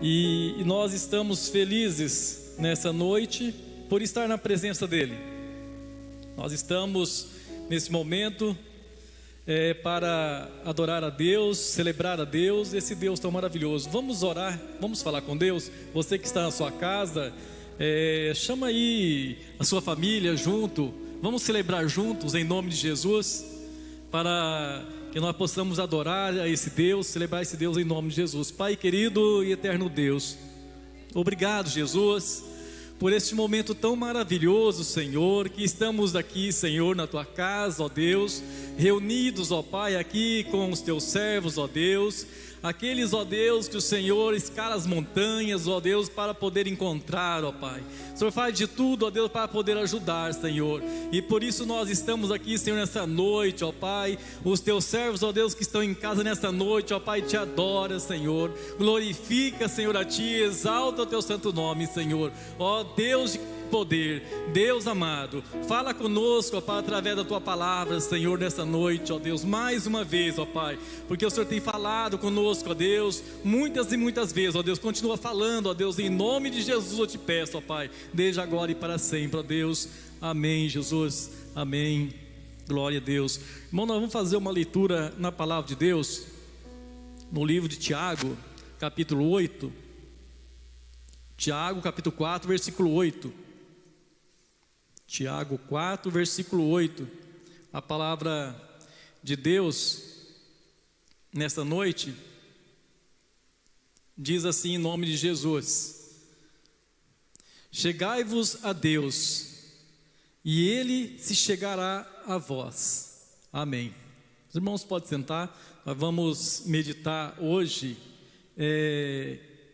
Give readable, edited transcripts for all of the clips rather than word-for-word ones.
e nós estamos felizes nessa noite por estar na presença dEle. Nós estamos nesse momento para adorar a Deus, celebrar a Deus, esse Deus tão maravilhoso. Vamos orar, vamos falar com Deus. Você que está na sua casa, chama aí a sua família junto. Vamos celebrar juntos em nome de Jesus, para que nós possamos adorar a esse Deus, celebrar esse Deus em nome de Jesus. Pai querido e eterno Deus, obrigado, Jesus, por este momento tão maravilhoso, Senhor, que estamos aqui, Senhor, na Tua casa, ó Deus, reunidos, ó Pai, aqui com os Teus servos, ó Deus, aqueles, ó Deus, que o Senhor escala as montanhas, ó Deus, para poder encontrar, ó Pai. O Senhor faz de tudo, ó Deus, para poder ajudar, Senhor, e por isso nós estamos aqui, Senhor, nessa noite, ó Pai. Os Teus servos, ó Deus, que estão em casa nessa noite, ó Pai, te adora, Senhor, glorifica, Senhor, a Ti, exalta o Teu santo nome, Senhor, ó Deus de poder, Deus amado, fala conosco, ó Pai, através da Tua palavra, Senhor, nessa noite, ó Deus, mais uma vez, ó Pai, porque o Senhor tem falado conosco, ó Deus, muitas e muitas vezes, ó Deus, continua falando, ó Deus, em nome de Jesus eu te peço, ó Pai, desde agora e para sempre, ó Deus, amém, Jesus, amém, glória a Deus. Irmão, nós vamos fazer uma leitura na palavra de Deus, no livro de Tiago, capítulo 8, Tiago, capítulo 4, versículo 8. Tiago 4, versículo 8. A palavra de Deus nesta noite diz assim, em nome de Jesus: chegai-vos a Deus, e Ele se chegará a vós. Amém. Os irmãos podem sentar. Nós vamos meditar hoje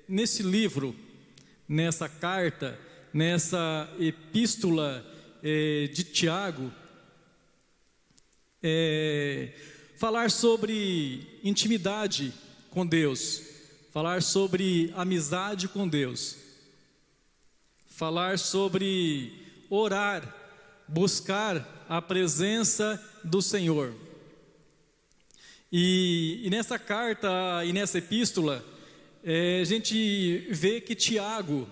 nesse livro, nessa carta, nessa epístola de Tiago, falar sobre intimidade com Deus, falar sobre amizade com Deus, falar sobre orar, buscar a presença do Senhor. E nessa carta e nessa epístola, a gente vê que Tiago,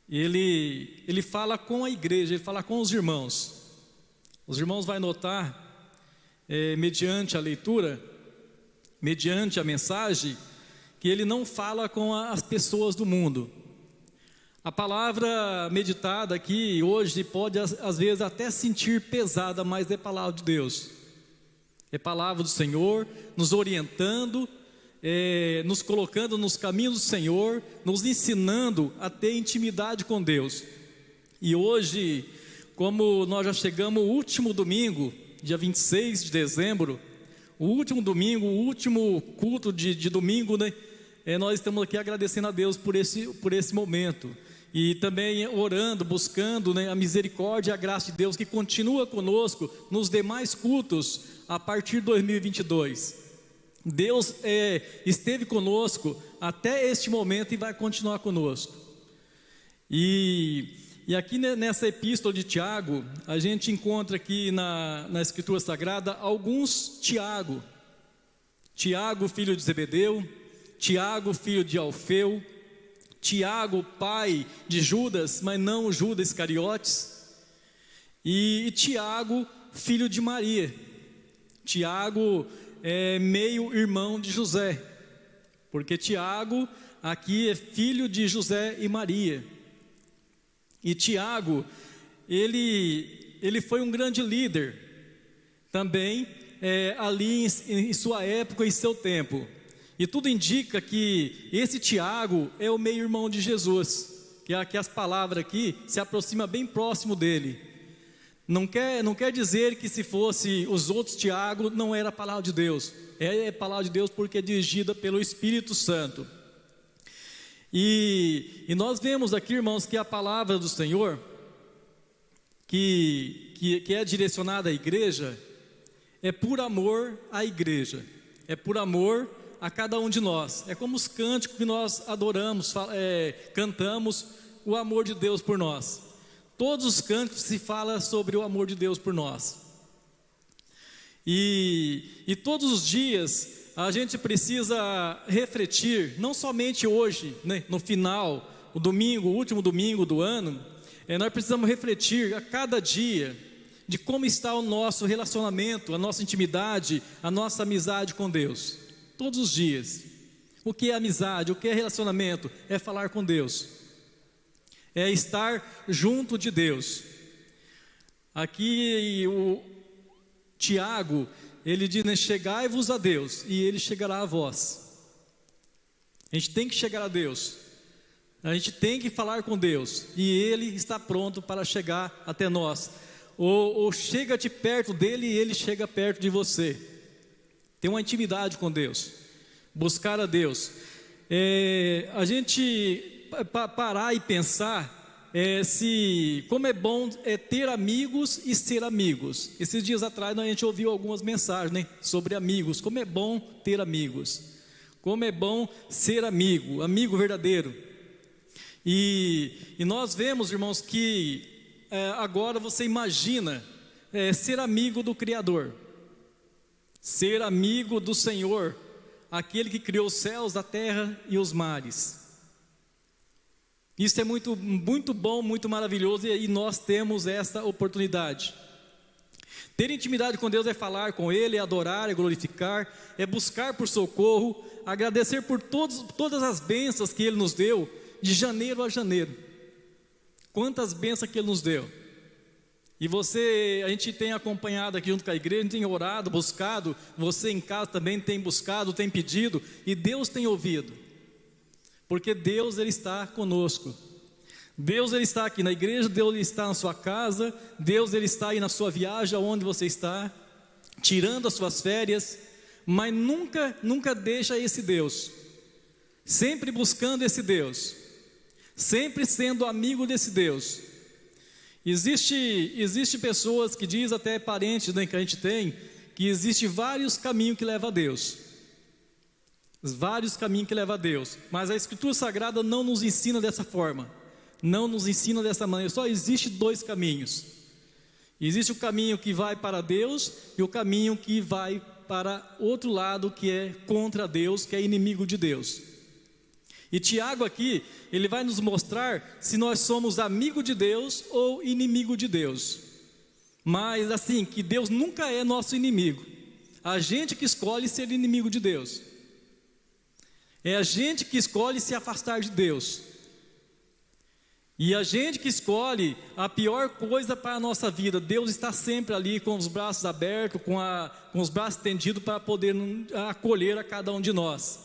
ele fala com a igreja, ele fala com os irmãos. Os irmãos vão notar, mediante a leitura, mediante a mensagem, que ele não fala com as pessoas do mundo. A palavra meditada aqui hoje pode às vezes até sentir pesada, mas é palavra de Deus, é palavra do Senhor, nos orientando, nos colocando nos caminhos do Senhor, nos ensinando a ter intimidade com Deus. E hoje, como nós já chegamos o último domingo, dia 26 de dezembro, o último domingo, o último culto de domingo, né? Nós estamos aqui agradecendo a Deus por esse momento, e também orando, buscando, né, a misericórdia e a graça de Deus, que continua conosco nos demais cultos a partir de 2022. Deus esteve conosco até este momento e vai continuar conosco. E aqui nessa epístola de Tiago, a gente encontra aqui na Escritura Sagrada alguns Tiago. Tiago, filho de Zebedeu, Tiago, filho de Alfeu, Tiago, pai de Judas, mas não Judas Iscariotes, e Tiago, filho de Maria. Tiago meio irmão de José, porque Tiago aqui é filho de José e Maria. E Tiago, ele foi um grande líder também, ali em sua época, em seu tempo. E tudo indica que esse Tiago é o meio irmão de Jesus, que as palavras aqui se aproximam bem próximo dele. Não quer dizer que se fosse os outros Tiago não era a palavra de Deus. É a palavra de Deus porque é dirigida pelo Espírito Santo. E nós vemos aqui, irmãos, que a palavra do Senhor, que é direcionada à igreja, é por amor à igreja, é por amor a cada um de nós. É como os cânticos que nós adoramos, cantamos o amor de Deus por nós. Todos os cânticos se fala sobre o amor de Deus por nós. E todos os dias a gente precisa refletir, não somente hoje, né, no final, o domingo, o último domingo do ano, nós precisamos refletir a cada dia de como está o nosso relacionamento, a nossa intimidade, a nossa amizade com Deus. Todos os dias. O que é amizade? O que é relacionamento? É falar com Deus. É estar junto de Deus. Aqui o Tiago, ele diz, né, chegai-vos a Deus e Ele chegará a vós. A gente tem que chegar a Deus. A gente tem que falar com Deus e Ele está pronto para chegar até nós. Ou chega-te perto dEle e Ele chega perto de você. Tem uma intimidade com Deus. Buscar a Deus. A gente parar e pensar como é bom ter amigos e ser amigos. Esses dias atrás a gente ouviu algumas mensagens, né, sobre amigos. Como é bom ter amigos. Como é bom ser amigo, amigo verdadeiro. E nós vemos, irmãos, que agora você imagina ser amigo do Criador, ser amigo do Senhor, aquele que criou os céus, a terra e os mares. Isso é muito, muito bom, muito maravilhoso, e nós temos essa oportunidade. Ter intimidade com Deus é falar com Ele, é adorar, é glorificar, é buscar por socorro, agradecer por todas as bênçãos que Ele nos deu, de janeiro a janeiro. Quantas bênçãos que Ele nos deu. E a gente tem acompanhado aqui junto com a igreja, a gente tem orado, buscado, você em casa também tem buscado, tem pedido, e Deus tem ouvido. Porque Deus, Ele está conosco. Deus, Ele está aqui na igreja, Deus, Ele está na sua casa, Deus, Ele está aí na sua viagem, onde você está, tirando as suas férias, mas nunca deixa esse Deus, sempre buscando esse Deus, sempre sendo amigo desse Deus. Existe pessoas que diz, até parentes, né, que a gente tem, que existe vários caminhos que levam a Deus. Vários caminhos que levam a Deus. Mas a Escritura Sagrada não nos ensina dessa forma. Não nos ensina dessa maneira. Só existe dois caminhos. Existe o caminho que vai para Deus e o caminho que vai para outro lado, que é contra Deus, que é inimigo de Deus. E Tiago aqui, ele vai nos mostrar se nós somos amigo de Deus ou inimigo de Deus. Mas assim, que Deus nunca é nosso inimigo. A gente que escolhe ser inimigo de Deus. É a gente que escolhe se afastar de Deus. E a gente que escolhe a pior coisa para a nossa vida. Deus está sempre ali com os braços abertos, com os braços estendidos para poder acolher a cada um de nós.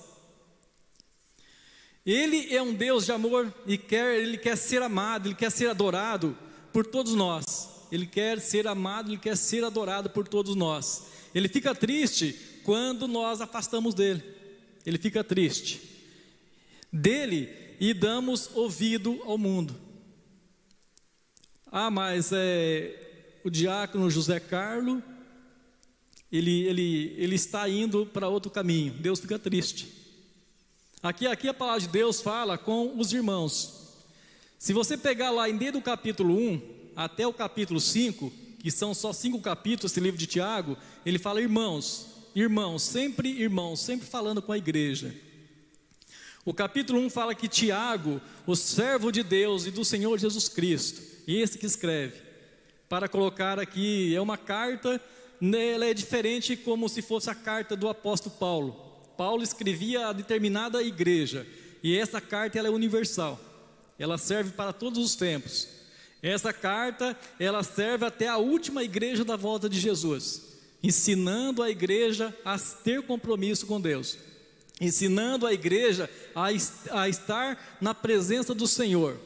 Ele é um Deus de amor e Ele quer ser amado, Ele quer ser adorado por todos nós. Ele quer ser amado, Ele quer ser adorado por todos nós. Ele fica triste quando nós afastamos dEle. Ele fica triste dEle e damos ouvido ao mundo. Mas o diácono José Carlos, ele está indo para outro caminho. Deus fica triste. Aqui a palavra de Deus fala com os irmãos. Se você pegar lá desde o capítulo 1 até o capítulo 5, que são só 5 capítulos esse livro de Tiago, ele fala irmãos, sempre falando com a igreja. O capítulo 1 fala que Tiago, o servo de Deus e do Senhor Jesus Cristo, esse que escreve, para colocar aqui, é uma carta, ela é diferente como se fosse a carta do apóstolo Paulo. Paulo escrevia a determinada igreja, e essa carta ela é universal, ela serve para todos os tempos. Essa carta ela serve até a última igreja da volta de Jesus, ensinando a igreja a ter compromisso com Deus, ensinando a igreja a estar na presença do Senhor.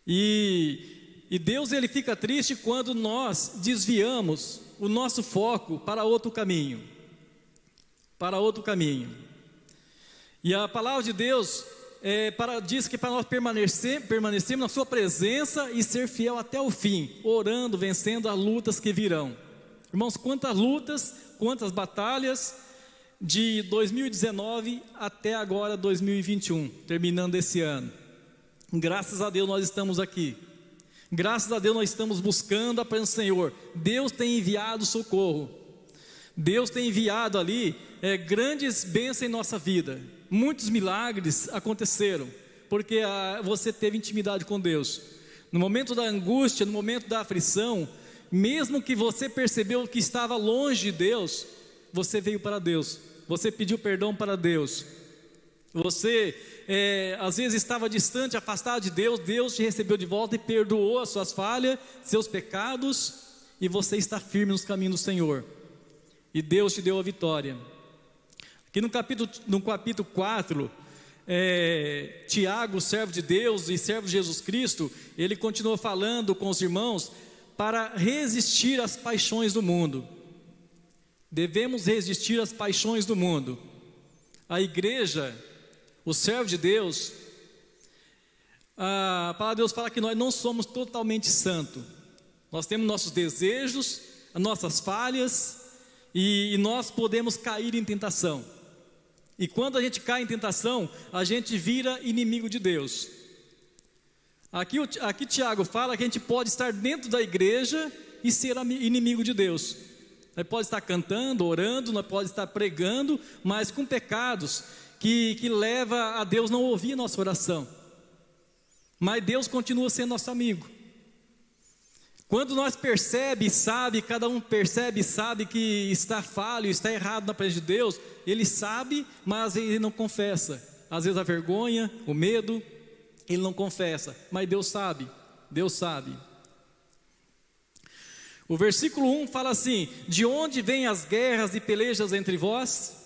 E Deus ele fica triste quando nós desviamos o nosso foco para outro caminho. E a palavra de Deus diz que para nós permanecermos na sua presença e ser fiel até o fim, orando, vencendo as lutas que virão. Irmãos, quantas lutas, quantas batalhas, de 2019 até agora 2021, terminando esse ano. Graças a Deus nós estamos aqui. Graças a Deus nós estamos buscando a presença do Senhor. Deus tem enviado socorro. Deus tem enviado ali grandes bênçãos em nossa vida. Muitos milagres aconteceram, porque você teve intimidade com Deus. No momento da angústia, no momento da aflição, mesmo que você percebeu que estava longe de Deus, você veio para Deus, você pediu perdão para Deus. Você às vezes estava distante, afastado de Deus, Deus te recebeu de volta e perdoou as suas falhas, seus pecados, e você está firme nos caminhos do Senhor, e Deus te deu a vitória. Aqui no capítulo 4, Tiago, servo de Deus e servo de Jesus Cristo, ele continua falando com os irmãos para resistir às paixões do mundo. Devemos resistir às paixões do mundo. A igreja, o servo de Deus, a palavra de Deus fala que nós não somos totalmente santos. Nós temos nossos desejos, as nossas falhas, e nós podemos cair em tentação. E quando a gente cai em tentação, a gente vira inimigo de Deus. Aqui Tiago fala que a gente pode estar dentro da igreja e ser inimigo de Deus. Nós pode estar cantando, orando, nós pode estar pregando, mas com pecados que leva a Deus não ouvir a nossa oração. Mas Deus continua sendo nosso amigo. Quando nós percebe e sabe, cada um percebe e sabe que está falho, está errado na presença de Deus, ele sabe, mas ele não confessa. Às vezes a vergonha, o medo, ele não confessa, mas Deus sabe, Deus sabe. O versículo 1 fala assim: de onde vêm as guerras e pelejas entre vós?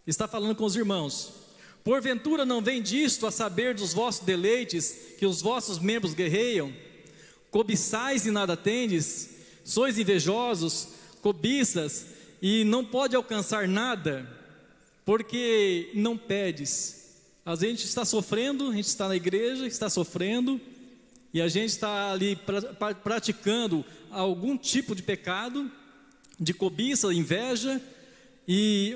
Está falando com os irmãos. Porventura não vem disto, a saber dos vossos deleites, que os vossos membros guerreiam? Cobiçais e nada tendes, sois invejosos, cobiças e não pode alcançar nada, porque não pedes. Às vezes a gente está sofrendo, a gente está na igreja, está sofrendo, e a gente está ali praticando algum tipo de pecado, de cobiça, inveja,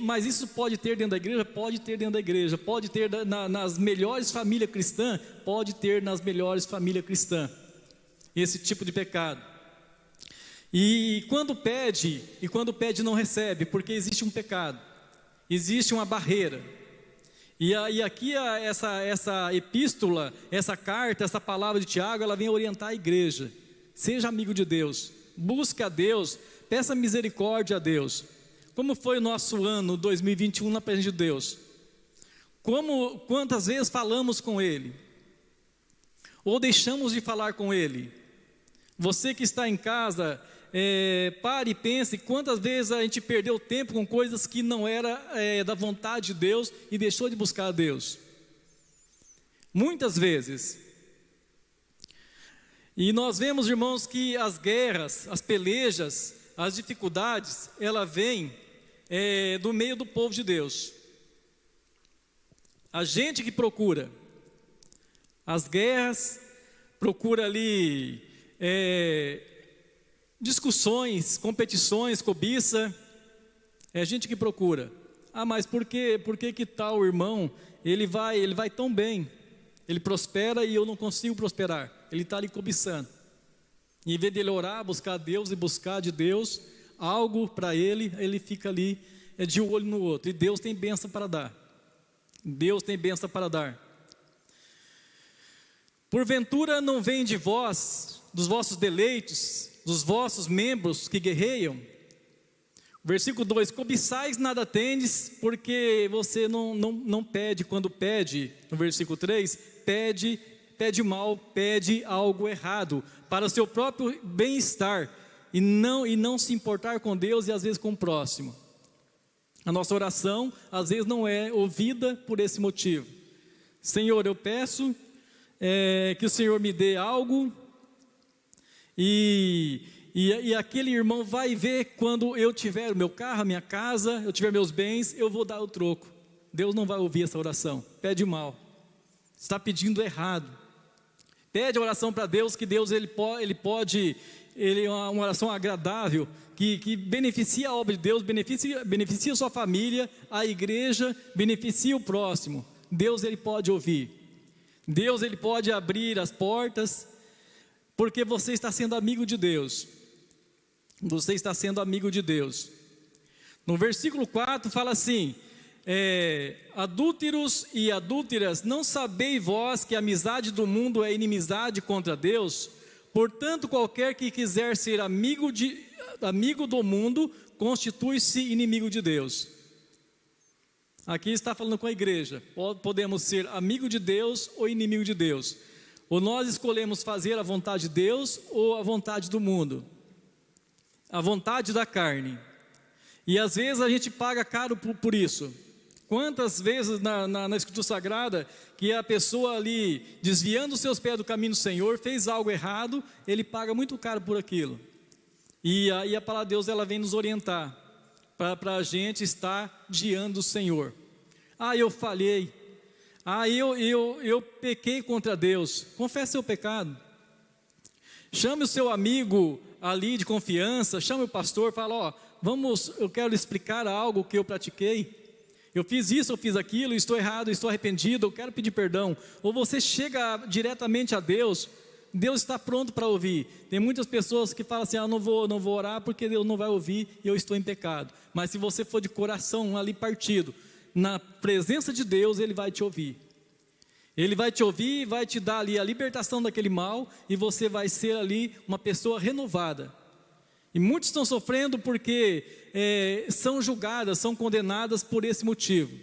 mas isso pode ter dentro da igreja? Pode ter dentro da igreja, pode ter nas melhores famílias cristãs, pode ter nas melhores famílias cristãs, esse tipo de pecado. E quando pede não recebe, porque existe um pecado, existe uma barreira. E aqui essa epístola, essa carta, essa palavra de Tiago, ela vem orientar a igreja. Seja amigo de Deus, busque a Deus, peça misericórdia a Deus. Como foi o nosso ano 2021 na presença de Deus? Quantas vezes falamos com Ele? Ou deixamos de falar com Ele? Você que está em casa, pare e pense quantas vezes a gente perdeu tempo com coisas que não era da vontade de Deus e deixou de buscar a Deus. Muitas vezes. E nós vemos, irmãos, que as guerras, as pelejas, as dificuldades, ela vem do meio do povo de Deus. A gente que procura as guerras, procura ali discussões, competições, cobiça, é a gente que procura. Mas por que tal irmão, ele vai tão bem, ele prospera e eu não consigo prosperar? Ele está ali cobiçando. Em vez de ele orar, buscar a Deus e buscar de Deus algo para ele, ele fica ali de um olho no outro. E Deus tem bênção para dar. Deus tem bênção para dar. Porventura não vem de vós, dos vossos deleites, dos vossos membros que guerreiam? Versículo 2: cobiçais nada tendes, porque você não pede. Quando pede, no versículo 3, pede mal, pede algo errado, para o seu próprio bem-estar, e não se importar com Deus e às vezes com o próximo. A nossa oração às vezes não é ouvida por esse motivo. Senhor, eu peço que o Senhor me dê algo, e aquele irmão vai ver quando eu tiver o meu carro, a minha casa, eu tiver meus bens, eu vou dar o troco. Deus não vai ouvir essa oração. Pede mal, está pedindo errado. Pede a oração para Deus, que Deus ele é uma oração agradável, que beneficia a obra de Deus, beneficia a sua família, a igreja, beneficia o próximo. Deus ele pode ouvir. Deus ele pode abrir as portas, porque você está sendo amigo de Deus. Você está sendo amigo de Deus. No versículo 4 fala assim: adúlteros e adúlteras, não sabeis vós que a amizade do mundo é inimizade contra Deus? Portanto, qualquer que quiser ser amigo do mundo, constitui-se inimigo de Deus. Aqui está falando com a igreja. Podemos ser amigo de Deus ou inimigo de Deus. Ou nós escolhemos fazer a vontade de Deus ou a vontade do mundo, a vontade da carne. E às vezes a gente paga caro por isso. Quantas vezes na Escritura Sagrada que a pessoa ali, desviando os seus pés do caminho do Senhor, fez algo errado, ele paga muito caro por aquilo. E a palavra de Deus, ela vem nos orientar para a gente estar diante do Senhor. Eu falhei. Eu pequei contra Deus. Confesse seu pecado. Chame o seu amigo ali de confiança, chame o pastor, fala: eu quero lhe explicar algo que eu pratiquei. Eu fiz isso, eu fiz aquilo, estou errado, estou arrependido, eu quero pedir perdão. Ou você chega diretamente a Deus, Deus está pronto para ouvir. Tem muitas pessoas que falam assim: não vou orar porque Deus não vai ouvir e eu estou em pecado. Mas se você for de coração ali partido, na presença de Deus, Ele vai te ouvir. Ele vai te ouvir, vai te dar ali a libertação daquele mal, e você vai ser ali uma pessoa renovada. E muitos estão sofrendo porque são julgadas, são condenadas por esse motivo.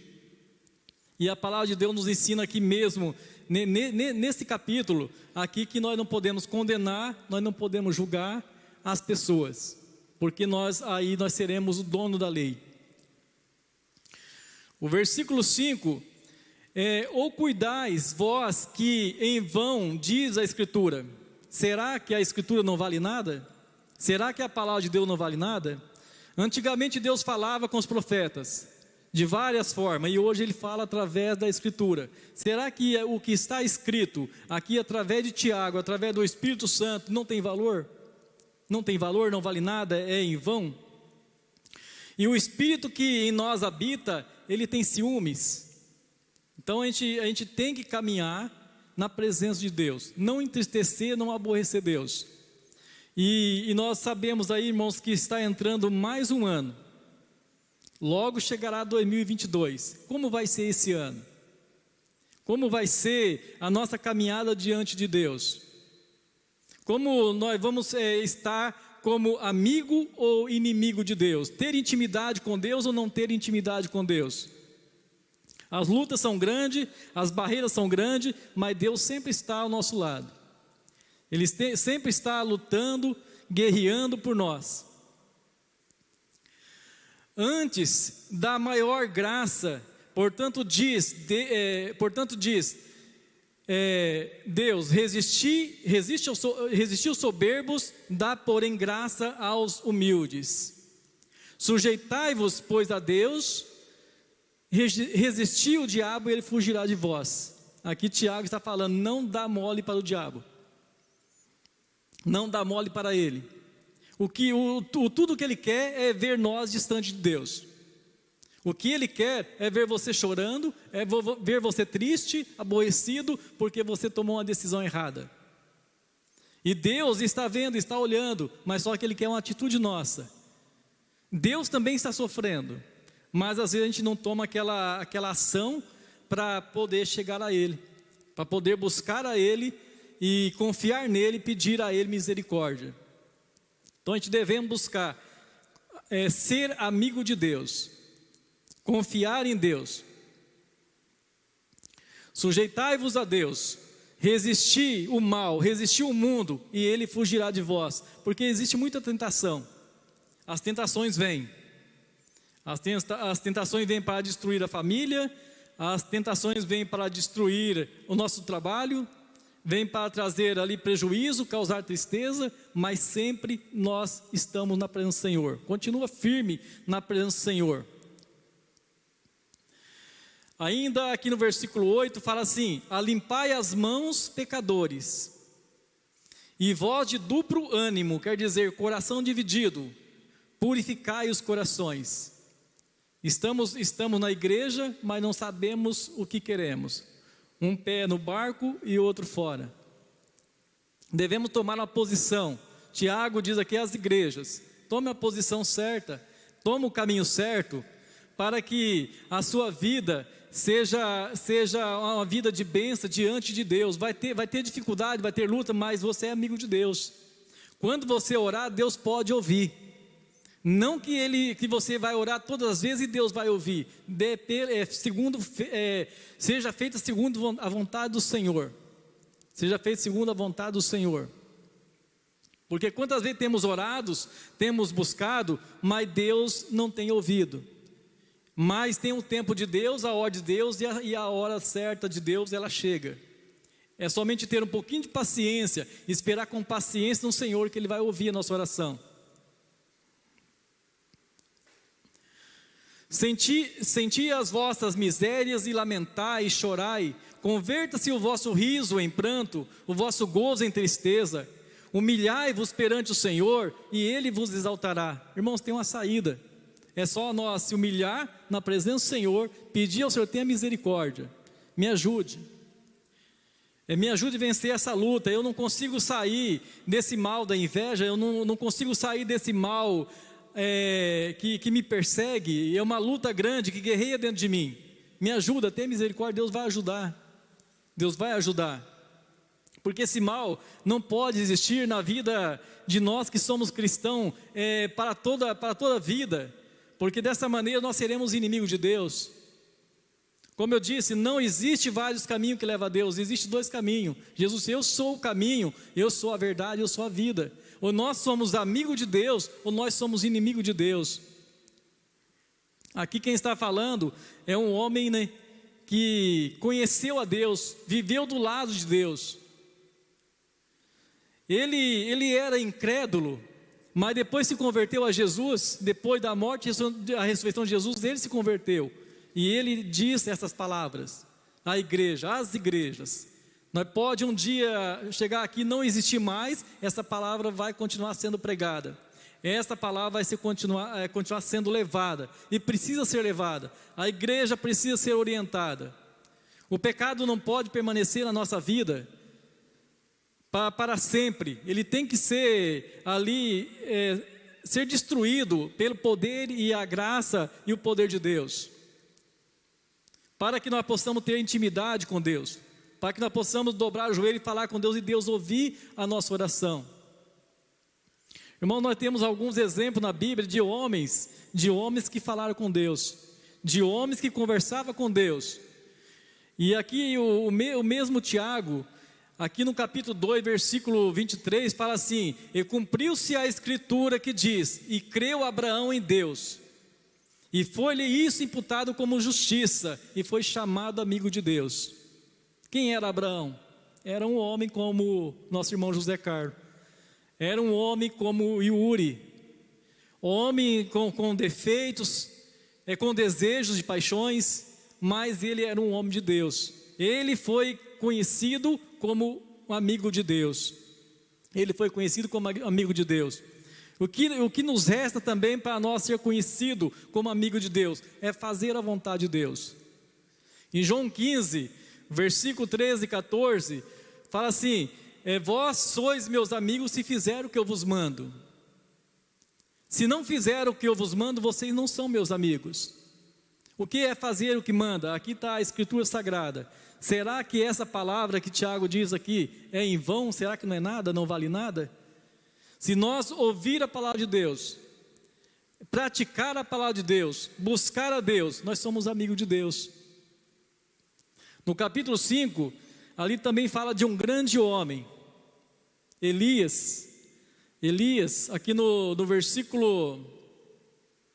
E a palavra de Deus nos ensina aqui mesmo, nesse capítulo, aqui, que nós não podemos condenar, nós não podemos julgar as pessoas, porque nós seremos o dono da lei. O versículo 5, ou cuidais vós que em vão diz a Escritura? Será que a Escritura não vale nada? Será que a palavra de Deus não vale nada? Antigamente Deus falava com os profetas de várias formas, e hoje Ele fala através da Escritura. Será que o que está escrito aqui através de Tiago, através do Espírito Santo, não tem valor? Não tem valor, não vale nada, é em vão? E o Espírito que em nós habita, ele tem ciúmes. Então a gente tem que caminhar na presença de Deus, não entristecer, não aborrecer Deus. E nós sabemos aí, irmãos, que está entrando mais um ano. Logo chegará 2022. Como vai ser esse ano? Como vai ser a nossa caminhada diante de Deus? Como nós vamos estar como amigo ou inimigo de Deus? Ter intimidade com Deus ou não ter intimidade com Deus? As lutas são grandes, as barreiras são grandes, mas Deus sempre está ao nosso lado. Ele sempre está lutando, guerreando por nós. Antes da maior graça, portanto diz Deus: resiste aos soberbos, dá porém graça aos humildes. Sujeitai-vos, pois, a Deus, resisti o diabo e ele fugirá de vós. Aqui Tiago está falando: não dá mole para o diabo, não dá mole para ele. Tudo que ele quer é ver nós distante de Deus. O que ele quer é ver você chorando, é ver você triste, aborrecido, porque você tomou uma decisão errada. E Deus está vendo, está olhando, mas só que Ele quer uma atitude nossa. Deus também está sofrendo, mas às vezes a gente não toma aquela ação para poder chegar a Ele, para poder buscar a Ele e confiar nele, pedir a Ele misericórdia. Então a gente devemos buscar ser amigo de Deus, confiar em Deus. Sujeitai-vos a Deus, resisti o mal, resisti o mundo, e ele fugirá de vós. Porque existe muita tentação. As tentações vêm. As tentações vêm para destruir a família, as tentações vêm para destruir o nosso trabalho, vêm para trazer ali prejuízo, causar tristeza, mas sempre nós estamos na presença do Senhor. Continua firme na presença do Senhor. Ainda aqui no versículo 8 fala assim: alimpai as mãos, pecadores, e vós de duplo ânimo, quer dizer, coração dividido, purificai os corações. Estamos na igreja, mas não sabemos o que queremos. Um pé no barco e outro fora. Devemos tomar uma posição. Tiago diz aqui às igrejas: tome a posição certa, toma o caminho certo, para que a sua vida seja uma vida de bênção diante de Deus. Vai ter dificuldade, vai ter luta, mas você é amigo de Deus. Quando você orar, Deus pode ouvir. Não que você vai orar todas as vezes e Deus vai ouvir. Seja feita segundo a vontade do Senhor. Seja feita segundo a vontade do Senhor. Porque quantas vezes temos orado, temos buscado, mas Deus não tem ouvido. Mas tem o tempo de Deus, a hora de Deus e a hora certa de Deus, ela chega. É somente ter um pouquinho de paciência, esperar com paciência no Senhor, que Ele vai ouvir a nossa oração. Senti as vossas misérias e lamentai e chorai, converta-se o vosso riso em pranto, o vosso gozo em tristeza, humilhai-vos perante o Senhor e Ele vos exaltará. Irmãos, tem uma saída, é só nós se humilhar na presença do Senhor, pedir ao Senhor, tenha misericórdia, me ajude a vencer essa luta. Eu não consigo sair desse mal da inveja, eu não consigo sair desse mal que me persegue, é uma luta grande que guerreia dentro de mim. Me ajuda, tenha misericórdia, Deus vai ajudar, porque esse mal não pode existir na vida de nós que somos cristãos para toda a vida, porque dessa maneira nós seremos inimigos de Deus. Como eu disse, não existe vários caminhos que levam a Deus, existe 2 caminhos. Jesus, eu sou o caminho, eu sou a verdade, eu sou a vida. Ou nós somos amigos de Deus, ou nós somos inimigos de Deus. Aqui quem está falando é um homem, né, que conheceu a Deus, viveu do lado de Deus. Ele era incrédulo, mas depois se converteu a Jesus. Depois da morte e a ressurreição de Jesus, ele se converteu. E ele disse essas palavras à igreja, às igrejas. Nós pode um dia chegar aqui e não existir mais, essa palavra vai continuar sendo pregada. Essa palavra vai continuar sendo levada, e precisa ser levada. A igreja precisa ser orientada. O pecado não pode permanecer na nossa vida para sempre. Ele tem que ser ali, ser destruído pelo poder e a graça e o poder de Deus. Para que nós possamos ter intimidade com Deus, para que nós possamos dobrar o joelho e falar com Deus e Deus ouvir a nossa oração. Irmão, nós temos alguns exemplos na Bíblia de homens que falaram com Deus, de homens que conversavam com Deus. E aqui o mesmo Tiago, aqui no capítulo 2, versículo 23, fala assim: e cumpriu-se a escritura que diz, e creu Abraão em Deus, e foi-lhe isso imputado como justiça, e foi chamado amigo de Deus. Quem era Abraão? Era um homem como nosso irmão José Carlos, era um homem como Yuri, homem com defeitos, com desejos de paixões, mas ele era um homem de Deus. Ele foi conhecido como um amigo de Deus. Ele foi conhecido como amigo de Deus. O que nos resta também para nós ser conhecido como amigo de Deus é fazer a vontade de Deus. Em João 15, versículo 13 e 14, fala assim: vós sois meus amigos se fizer o que eu vos mando. Se não fizer o que eu vos mando, vocês não são meus amigos. O que é fazer o que manda? Aqui está a escritura sagrada. Será que essa palavra que Tiago diz aqui é em vão? Será que não é nada, não vale nada? Se nós ouvir a palavra de Deus, praticar a palavra de Deus, buscar a Deus, nós somos amigos de Deus. No capítulo 5, ali também fala de um grande homem, Elias, aqui no versículo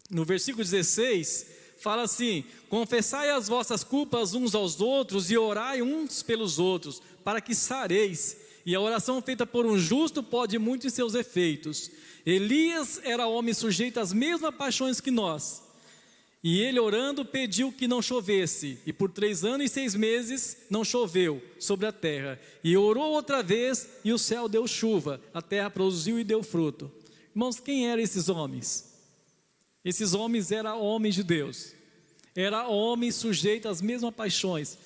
16, fala assim: confessai as vossas culpas uns aos outros e orai uns pelos outros, para que sareis. E a oração feita por um justo pode muito em seus efeitos. Elias era homem sujeito às mesmas paixões que nós. E ele orando pediu que não chovesse. E por 3 anos e 6 meses não choveu sobre a terra. E orou outra vez e o céu deu chuva. A terra produziu e deu fruto. Irmãos, quem eram esses homens? Esses homens eram homens de Deus. Era homem sujeito às mesmas paixões.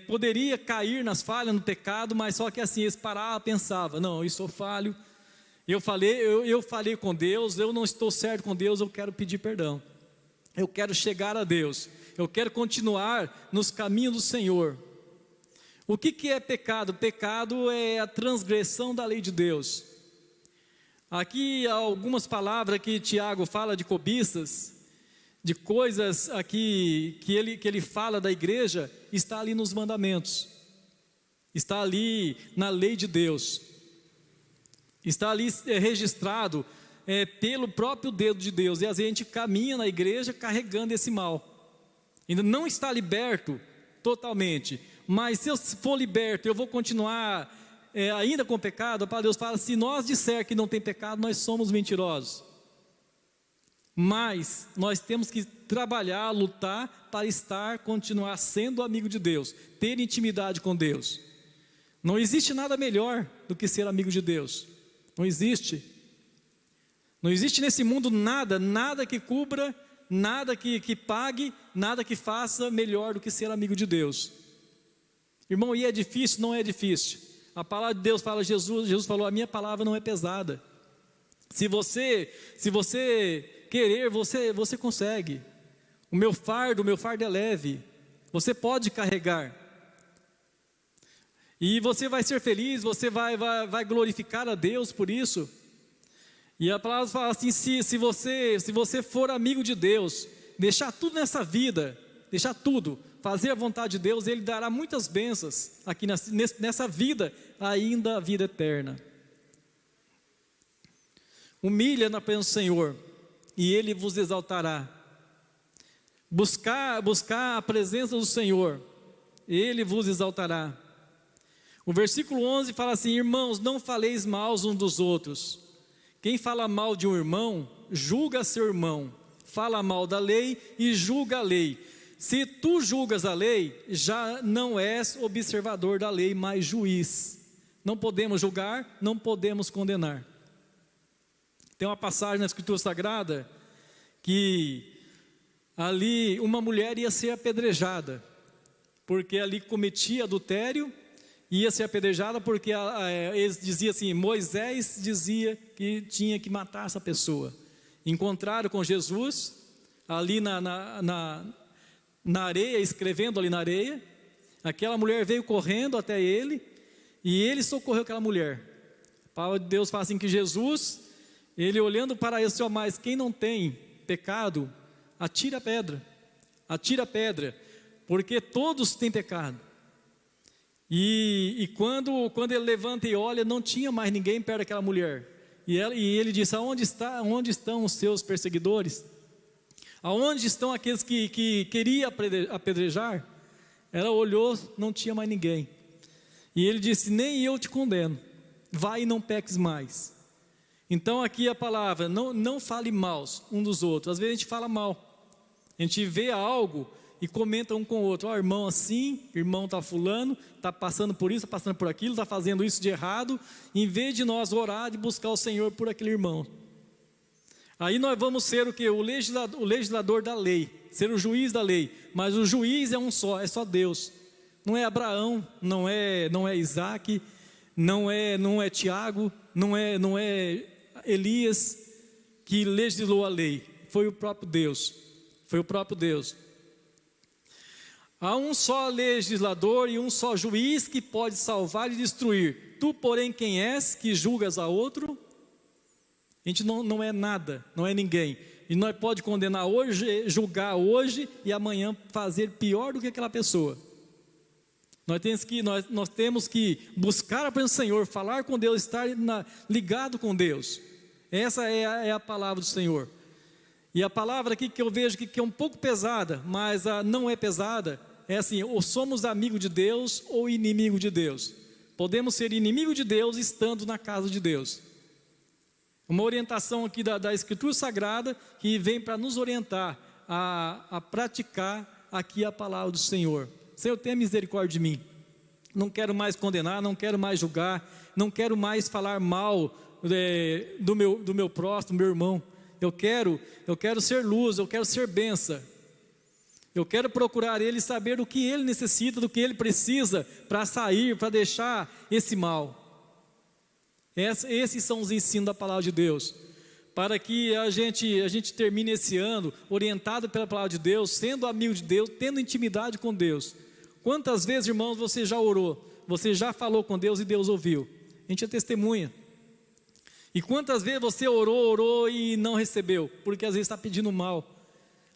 Poderia cair nas falhas, no pecado, mas só que assim, eles paravam, pensavam: não, eu sou falho, Eu falei com Deus, eu não estou certo com Deus, eu quero pedir perdão. Eu quero chegar a Deus. Eu quero continuar nos caminhos do Senhor. O que é pecado? Pecado é a transgressão da lei de Deus. Aqui há algumas palavras que Tiago fala de cobiças, de coisas aqui que ele fala da igreja, está ali nos mandamentos. Está ali na lei de Deus. Está ali registrado pelo próprio dedo de Deus. E às vezes a gente caminha na igreja carregando esse mal. Ainda não está liberto totalmente. Mas se eu for liberto, eu vou continuar ainda com pecado. A palavra de Deus fala, se nós disser que não tem pecado, nós somos mentirosos. Mas nós temos que trabalhar, lutar para continuar sendo amigo de Deus. Ter intimidade com Deus. Não existe nada melhor do que ser amigo de Deus. Não existe. Não existe nesse mundo nada que cubra, nada que pague, nada que faça melhor do que ser amigo de Deus. Irmão, e é difícil? Não é difícil. A palavra de Deus fala, Jesus falou, a minha palavra não é pesada. Se você querer, você consegue. O meu fardo é leve. Você pode carregar. E você vai ser feliz, você vai glorificar a Deus por isso. E a palavra fala assim, se você for amigo de Deus, deixar tudo nessa vida, deixar tudo, fazer a vontade de Deus, Ele dará muitas bênçãos aqui nessa vida, ainda a vida eterna. Humilha na presença do Senhor, e Ele vos exaltará. Buscar a presença do Senhor, Ele vos exaltará. O versículo 11 fala assim, irmãos, não faleis mal uns dos outros. Quem fala mal de um irmão, julga seu irmão. Fala mal da lei e julga a lei. Se tu julgas a lei, já não és observador da lei, mas juiz. Não podemos julgar, não podemos condenar. Tem uma passagem na Escritura Sagrada, que ali uma mulher ia ser apedrejada, porque ali cometia adultério, ia ser apedrejada porque eles diziam assim, Moisés dizia que tinha que matar essa pessoa. Encontraram com Jesus, ali na areia, escrevendo ali na areia. Aquela mulher veio correndo até ele, e ele socorreu aquela mulher. A palavra de Deus fala assim que Jesus, ele olhando para ele, assim, mas quem não tem pecado, atira a pedra, porque todos têm pecado. E quando ele levanta e olha, não tinha mais ninguém perto daquela mulher. E ele disse, onde estão os seus perseguidores? Aonde estão aqueles que queriam apedrejar? Ela olhou, não tinha mais ninguém. E ele disse, nem eu te condeno, vai e não peques mais. Então aqui a palavra, não fale mal um dos outros. Às vezes a gente fala mal, a gente vê algo e comenta um com o outro, irmão assim, irmão está fulano, está passando por isso, está passando por aquilo, está fazendo isso de errado, em vez de nós orar e buscar o Senhor por aquele irmão. Aí nós vamos ser o quê? O legislador da lei, ser o juiz da lei, mas o juiz é um só, é só Deus. Não é Abraão, não é Isaac, não é Tiago, não é Elias que legislou a lei, foi o próprio Deus, Há um só legislador e um só juiz que pode salvar e destruir. Tu, porém, quem és que julgas a outro? A gente não é nada, não é ninguém. E nós pode condenar hoje, julgar hoje e amanhã fazer pior do que aquela pessoa. Nós temos que buscar a presença do Senhor, falar com Deus, estar ligado com Deus. Essa é a palavra do Senhor. E a palavra aqui que eu vejo que é um pouco pesada, mas não é pesada, é assim, ou somos amigo de Deus ou inimigo de Deus. Podemos ser inimigo de Deus estando na casa de Deus. Uma orientação aqui da Escritura Sagrada que vem para nos orientar a praticar aqui a palavra do Senhor. Senhor, tenha misericórdia de mim. Não quero mais condenar, não quero mais julgar, não quero mais falar mal do meu próximo, do meu irmão. Eu quero ser luz, eu quero ser bênção. Eu quero procurar Ele, saber do que Ele necessita, do que Ele precisa para sair, para deixar esse mal. Esses são os ensinos da palavra de Deus, para que a gente termine esse ano orientado pela palavra de Deus, sendo amigo de Deus, tendo intimidade com Deus. Quantas vezes, irmãos, você já orou, você já falou com Deus e Deus ouviu? A gente é testemunha. E quantas vezes você orou e não recebeu? Porque às vezes está pedindo mal,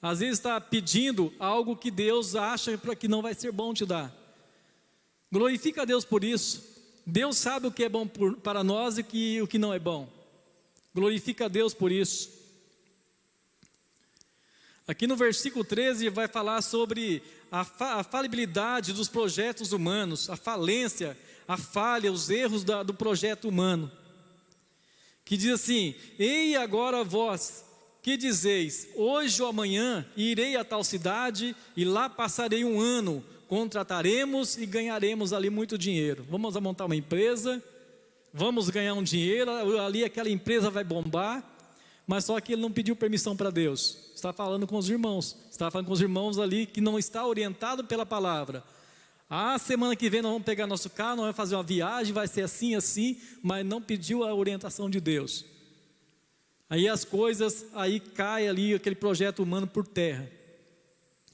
às vezes está pedindo algo que Deus acha que não vai ser bom te dar. Glorifica a Deus por isso. Deus sabe o que é bom para nós e o que não é bom. Glorifica a Deus por isso. Aqui no versículo 13 vai falar sobre a falibilidade dos projetos humanos, a falência, a falha, os erros do projeto humano. Que diz assim: ei agora vós, que dizeis, hoje ou amanhã irei a tal cidade e lá passarei um ano, contrataremos e ganharemos ali muito dinheiro. Vamos montar uma empresa, vamos ganhar um dinheiro, ali aquela empresa vai bombar. Mas só que ele não pediu permissão para Deus. Está falando com os irmãos, está falando com os irmãos ali que não está orientado pela palavra. Semana que vem nós vamos pegar nosso carro, nós vamos fazer uma viagem, vai ser assim, assim, mas não pediu a orientação de Deus. Aí as coisas, aí cai ali aquele projeto humano por terra.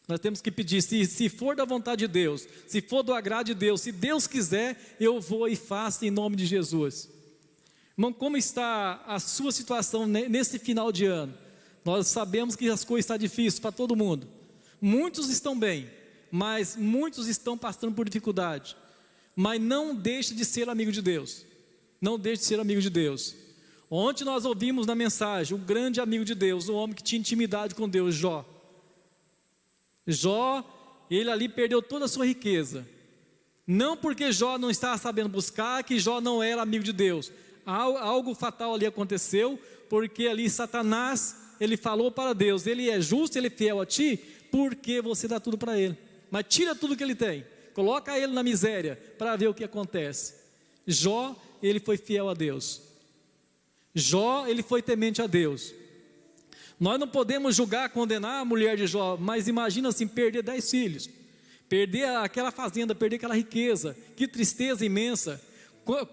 Nós temos que pedir, se for da vontade de Deus, se for do agrado de Deus, se Deus quiser, eu vou e faço em nome de Jesus. Irmão, como está a sua situação nesse final de ano? Nós sabemos que as coisas estão difíceis para todo mundo. Muitos estão bem, mas muitos estão passando por dificuldade. Mas não deixe de ser amigo de Deus. Não deixe de ser amigo de Deus. Ontem nós ouvimos na mensagem, um grande amigo de Deus, um homem que tinha intimidade com Deus, Jó. Jó, ele ali perdeu toda a sua riqueza. Não porque Jó não estava sabendo buscar, que Jó não era amigo de Deus. Algo fatal ali aconteceu, porque ali Satanás, ele falou para Deus, ele é justo, ele é fiel a ti, porque você dá tudo para ele. Mas tira tudo que ele tem, coloca ele na miséria, para ver o que acontece. Jó, ele foi fiel a Deus. Jó, ele foi temente a Deus. Nós não podemos julgar, condenar a mulher de Jó, mas imagina assim, perder 10 filhos, perder aquela fazenda, perder aquela riqueza, que tristeza imensa,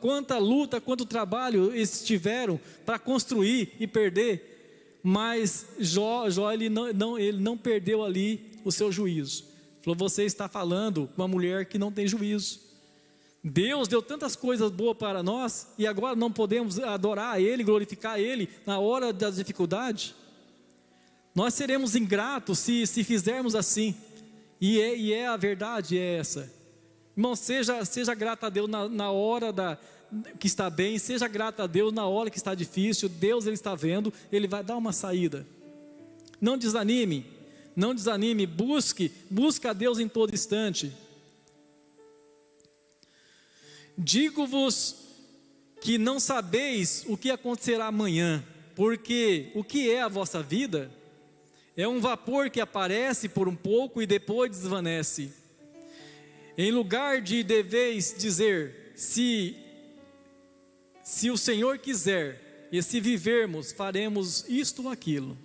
quanta luta, quanto trabalho eles tiveram para construir e perder, mas Jó ele não perdeu ali o seu juízo. Falou, você está falando com uma mulher que não tem juízo. Deus deu tantas coisas boas para nós, e agora não podemos adorar a Ele, glorificar a Ele na hora das dificuldades? Nós seremos ingratos se fizermos assim, e a verdade é essa. Irmão, seja grato a Deus na hora que está bem, seja grato a Deus na hora que está difícil. Deus, Ele está vendo, Ele vai dar uma saída. Não desanime, busque a Deus em todo instante. Digo-vos que não sabeis o que acontecerá amanhã, porque o que é a vossa vida? É um vapor que aparece por um pouco e depois desvanece. Em lugar de deveis dizer, se o Senhor quiser, e se vivermos, faremos isto ou aquilo.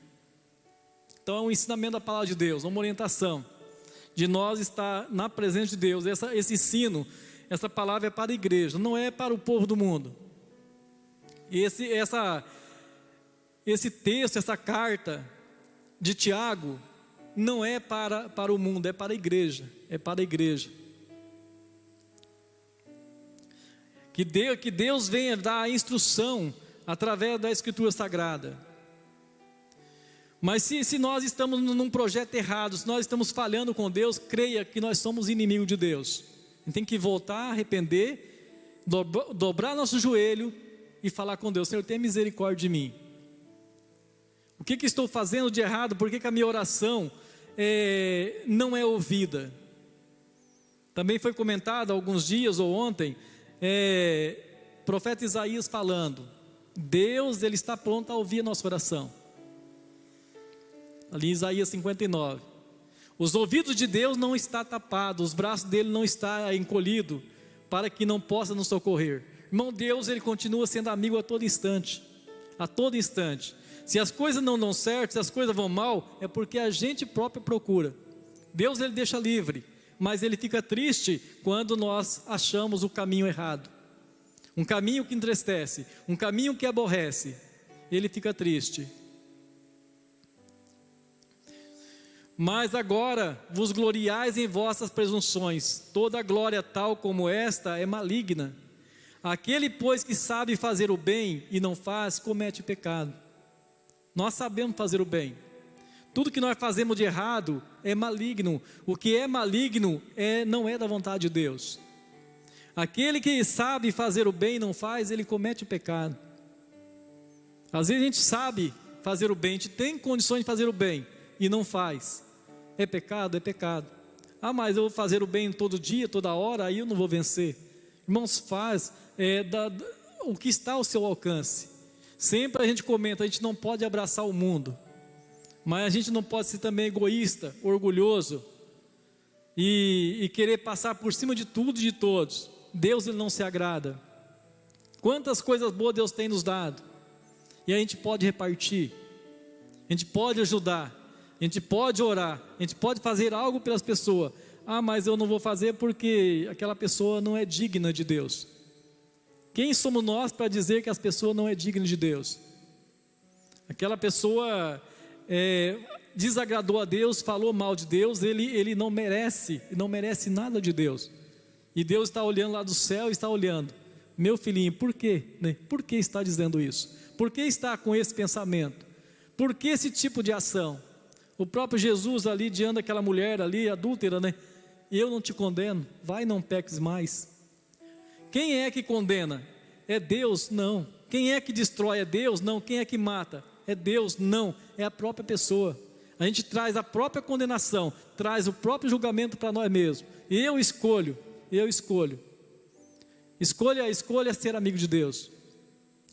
Então é um ensinamento da palavra de Deus, uma orientação de nós estar na presença de Deus. Esse ensino, essa palavra é para a igreja, não é para o povo do mundo. Esse texto, essa carta de Tiago, não é para o mundo, é para a igreja, Que Deus venha dar a instrução através da Escritura Sagrada. Mas se nós estamos num projeto errado, se nós estamos falhando com Deus, creia que nós somos inimigos de Deus. A gente tem que voltar, arrepender, dobrar nosso joelho e falar com Deus, Senhor, tenha misericórdia de mim. O que estou fazendo de errado? Por que a minha oração não é ouvida? Também foi comentado há alguns dias ou ontem, profeta Isaías falando, Deus, Ele está pronto a ouvir a nossa oração. Ali em Isaías 59, os ouvidos de Deus não estão tapados, os braços dele não estão encolhidos, para que não possa nos socorrer. Irmão, Deus, Ele continua sendo amigo a todo instante, se as coisas não dão certo, se as coisas vão mal, é porque a gente próprio procura. Deus, Ele deixa livre, mas Ele fica triste quando nós achamos o caminho errado. um caminho que entristece, um caminho que aborrece, ele fica triste. Mas agora vos gloriais em vossas presunções, toda glória tal como esta é maligna. Aquele, pois, que sabe fazer o bem e não faz, comete pecado. Nós sabemos fazer o bem. Tudo que nós fazemos de errado é maligno. O que é maligno não é da vontade de Deus. Aquele que sabe fazer o bem e não faz, ele comete o pecado. Às vezes a gente sabe fazer o bem, a gente tem condições de fazer o bem e não faz. É pecado? É pecado. Ah, mas eu vou fazer o bem todo dia, toda hora, aí eu não vou vencer. Irmãos, faz o que está ao seu alcance. Sempre a gente comenta, a gente não pode abraçar o mundo, mas a gente não pode ser também egoísta, orgulhoso e querer passar por cima de tudo e de todos. Deus, ele não se agrada. Quantas coisas boas Deus tem nos dado, e a gente pode repartir, a gente pode ajudar, a gente pode orar, a gente pode fazer algo pelas pessoas. Ah, mas eu não vou fazer porque aquela pessoa não é digna de Deus. Quem somos nós para dizer que as pessoas não é digna de Deus? Aquela pessoa desagradou a Deus, falou mal de Deus, ele não merece nada de Deus. E Deus está olhando lá do céu, está olhando. Meu filhinho, por quê? Por que está dizendo isso? Por que está com esse pensamento? Por que esse tipo de ação? O próprio Jesus ali diante daquela mulher ali, adúltera, eu não te condeno, vai, não peques mais. Quem é que condena? É Deus? Não. Quem é que destrói? É Deus? Não. Quem é que mata? É Deus? Não. É a própria pessoa. A gente traz a própria condenação, traz o próprio julgamento para nós mesmos. Eu escolho. Escolha ser amigo de Deus.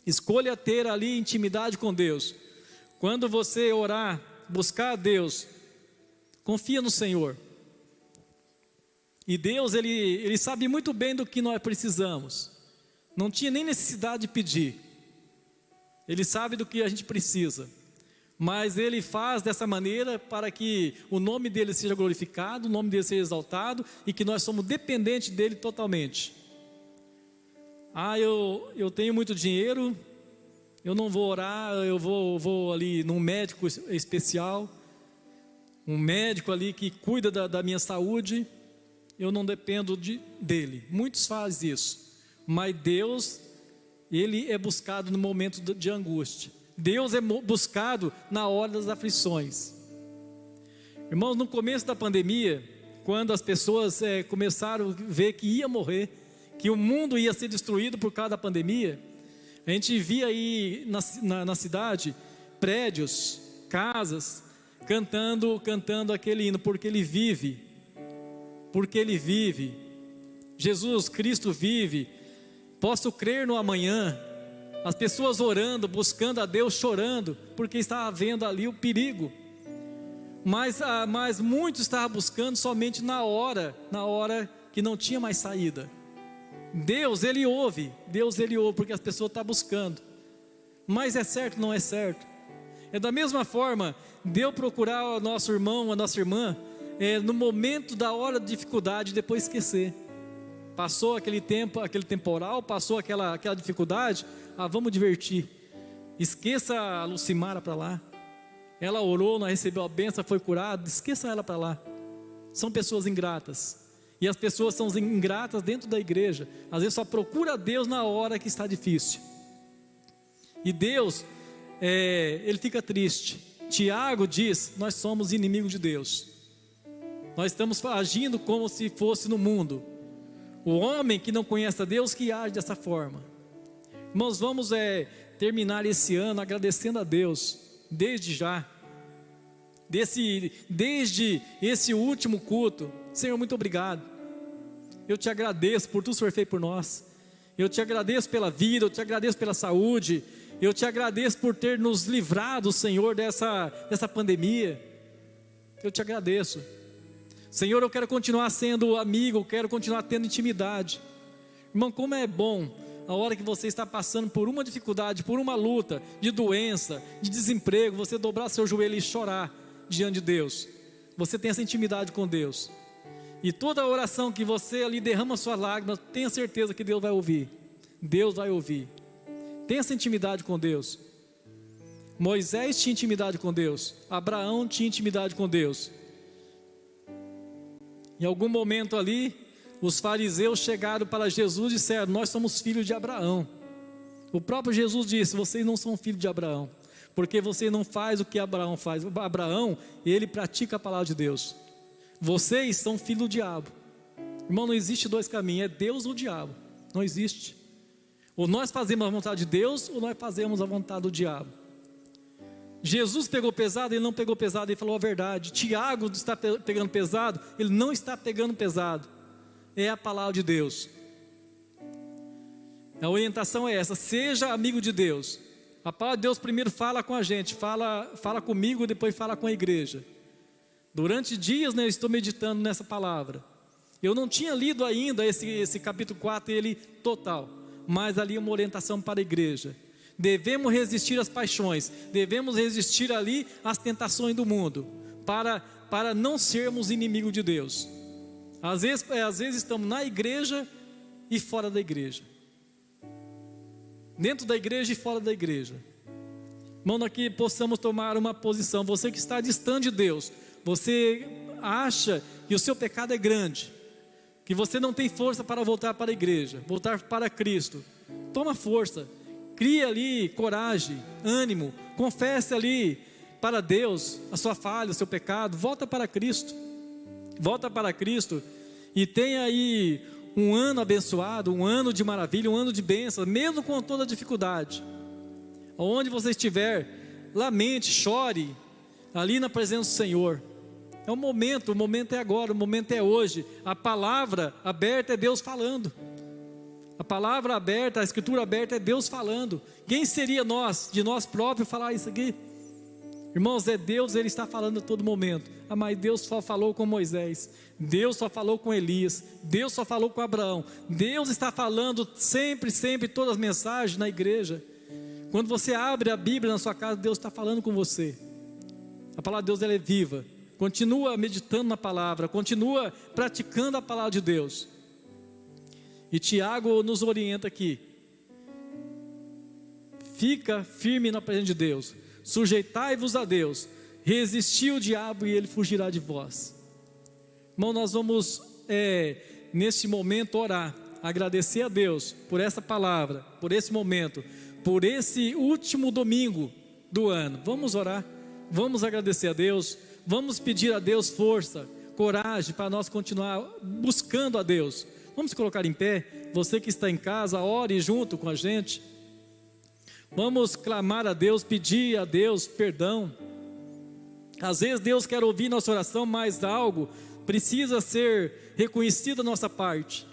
Escolha ter ali intimidade com Deus. Quando você orar, buscar a Deus, confia no Senhor. E Deus, ele sabe muito bem do que nós precisamos. Não tinha nem necessidade de pedir. Ele sabe do que a gente precisa. Mas Ele faz dessa maneira para que o nome dEle seja glorificado, o nome dEle seja exaltado e que nós somos dependentes dEle totalmente. Ah, eu tenho muito dinheiro, eu não vou orar, eu vou ali num médico especial, um médico ali que cuida da minha saúde, eu não dependo dele. Muitos fazem isso, mas Deus, Ele é buscado no momento de angústia. Deus é buscado na hora das aflições. Irmãos, no começo da pandemia, quando as pessoas começaram a ver que ia morrer, que o mundo ia ser destruído por causa da pandemia, a gente via aí na cidade, prédios, casas, cantando aquele hino, porque Ele vive, Jesus Cristo vive, posso crer no amanhã. As pessoas orando, buscando a Deus, chorando, porque estava vendo ali o perigo. Mas muitos estavam buscando somente na hora que não tinha mais saída. Deus ele ouve, porque as pessoas estão buscando. Mas é certo, não é certo? É da mesma forma, Deus procurar o nosso irmão, a nossa irmã, no momento da hora de dificuldade, depois esquecer. Passou aquele tempo, aquele temporal, passou aquela dificuldade, vamos divertir. Esqueça a Lucimara para lá. Ela orou, não recebeu a bênção, foi curada, esqueça ela para lá. São pessoas ingratas. E as pessoas são ingratas dentro da igreja. Às vezes só procura Deus na hora que está difícil. E Deus, Ele fica triste. Tiago diz, nós somos inimigos de Deus. Nós estamos agindo como se fosse no mundo. O homem que não conhece a Deus, que age dessa forma. Irmãos, vamos terminar esse ano agradecendo a Deus, desde já. Desde esse último culto. Senhor, muito obrigado. Eu te agradeço por tudo que o Senhor fez por nós. Eu te agradeço pela vida, eu te agradeço pela saúde. Eu te agradeço por ter nos livrado, Senhor, dessa pandemia. Eu te agradeço. Senhor, eu quero continuar sendo amigo, eu quero continuar tendo intimidade. Irmão, como é bom a hora que você está passando por uma dificuldade, por uma luta, de doença, de desemprego, você dobrar seu joelho e chorar diante de Deus. Você tem essa intimidade com Deus. E toda oração que você ali derrama suas lágrimas, tenha certeza que Deus vai ouvir. Deus vai ouvir. Tenha essa intimidade com Deus. Moisés tinha intimidade com Deus, Abraão tinha intimidade com Deus. Em algum momento ali, os fariseus chegaram para Jesus e disseram: nós somos filhos de Abraão. O próprio Jesus disse: vocês não são filhos de Abraão, porque você não faz o que Abraão faz. Abraão, ele pratica a palavra de Deus. Vocês são filhos do diabo. Irmão, não existe dois caminhos, é Deus ou o diabo. Não existe. Ou nós fazemos a vontade de Deus, ou nós fazemos a vontade do diabo. Jesus pegou pesado, ele não pegou pesado, ele falou a verdade. Tiago está pegando pesado, ele não está pegando pesado. É a palavra de Deus. A orientação é essa: seja amigo de Deus. A palavra de Deus primeiro fala com a gente, fala comigo, depois fala com a igreja. Durante dias, eu estou meditando nessa palavra. Eu não tinha lido ainda esse capítulo 4, ele total, mas ali uma orientação para a igreja. Devemos resistir às paixões, devemos resistir ali às tentações do mundo, para não sermos inimigos de Deus. Às vezes estamos na igreja e fora da igreja, dentro da igreja e fora da igreja. Irmão, aqui possamos tomar uma posição. Você que está distante de Deus, você acha que o seu pecado é grande, que você não tem força para voltar para a igreja, voltar para Cristo. Toma força, cria ali coragem, ânimo, confesse ali para Deus a sua falha, o seu pecado. Volta para Cristo e tenha aí um ano abençoado, um ano de maravilha, um ano de bênção, mesmo com toda a dificuldade. Onde você estiver, lamente, chore ali na presença do Senhor. É o momento é agora, o momento é hoje. A palavra aberta é Deus falando. A palavra aberta, a escritura aberta é Deus falando. Quem seria nós, de nós próprios, falar isso aqui? Irmãos, é Deus, Ele está falando a todo momento. Mas Deus só falou com Moisés, Deus só falou com Elias, Deus só falou com Abraão. Deus está falando sempre, todas as mensagens na igreja. Quando você abre a Bíblia na sua casa, Deus está falando com você. A palavra de Deus, ela é viva. Continua meditando na palavra, continua praticando a palavra de Deus. E Tiago nos orienta aqui: fica firme na presença de Deus, sujeitai-vos a Deus, resisti o diabo e ele fugirá de vós. Irmão, nós vamos neste momento orar, agradecer a Deus por essa palavra, por esse momento, por esse último domingo do ano. Vamos orar, vamos agradecer a Deus, vamos pedir a Deus força, coragem para nós continuar buscando a Deus. Vamos se colocar em pé. Você que está em casa, ore junto com a gente. Vamos clamar a Deus, pedir a Deus perdão. Às vezes Deus quer ouvir nossa oração, mas algo precisa ser reconhecido da nossa parte.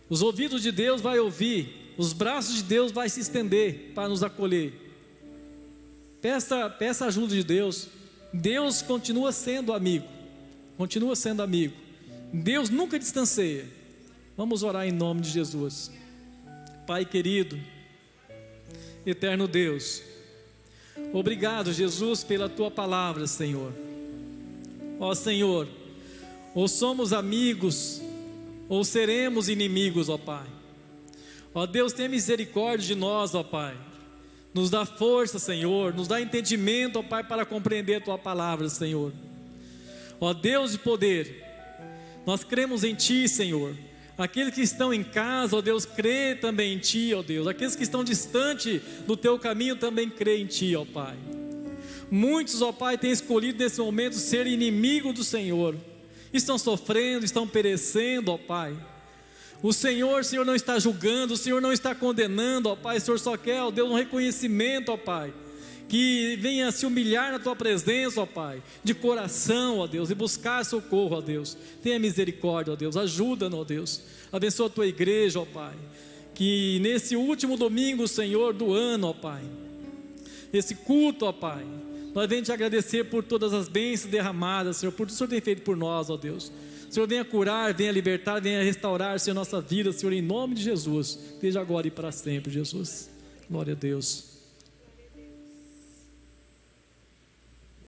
Os ouvidos de Deus vai ouvir, os braços de Deus vai se estender para nos acolher. Peça a ajuda de Deus. Deus continua sendo amigo, Deus nunca distancia. Vamos orar em nome de Jesus. Pai querido, eterno Deus, obrigado, Jesus, pela tua palavra, Senhor. Ó Senhor, ou somos amigos ou seremos inimigos, ó Pai. Ó Deus, tenha misericórdia de nós, ó Pai. Nos dá força, Senhor, nos dá entendimento, ó Pai, para compreender a tua palavra, Senhor. Ó Deus de poder, nós cremos em Ti, Senhor. Aqueles que estão em casa, ó Deus, crê também em Ti, ó Deus. Aqueles que estão distante do Teu caminho também crê em Ti, ó Pai. Muitos, ó Pai, têm escolhido nesse momento ser inimigo do Senhor. Estão sofrendo, estão perecendo, ó Pai. O Senhor não está julgando, o Senhor não está condenando, ó Pai. O Senhor só quer, ó Deus, um reconhecimento, ó Pai, que venha se humilhar na Tua presença, ó Pai, de coração, ó Deus, e buscar socorro, ó Deus. Tenha misericórdia, ó Deus, ajuda-nos, ó Deus. Abençoa a Tua igreja, ó Pai, que nesse último domingo, Senhor, do ano, ó Pai, esse culto, ó Pai, nós venhamos te agradecer por todas as bênçãos derramadas, Senhor, por tudo que o Senhor tem feito por nós, ó Deus. Senhor, venha curar, venha libertar, venha restaurar, Senhor, nossa vida, Senhor, em nome de Jesus, desde agora e para sempre, Jesus. Glória a Deus.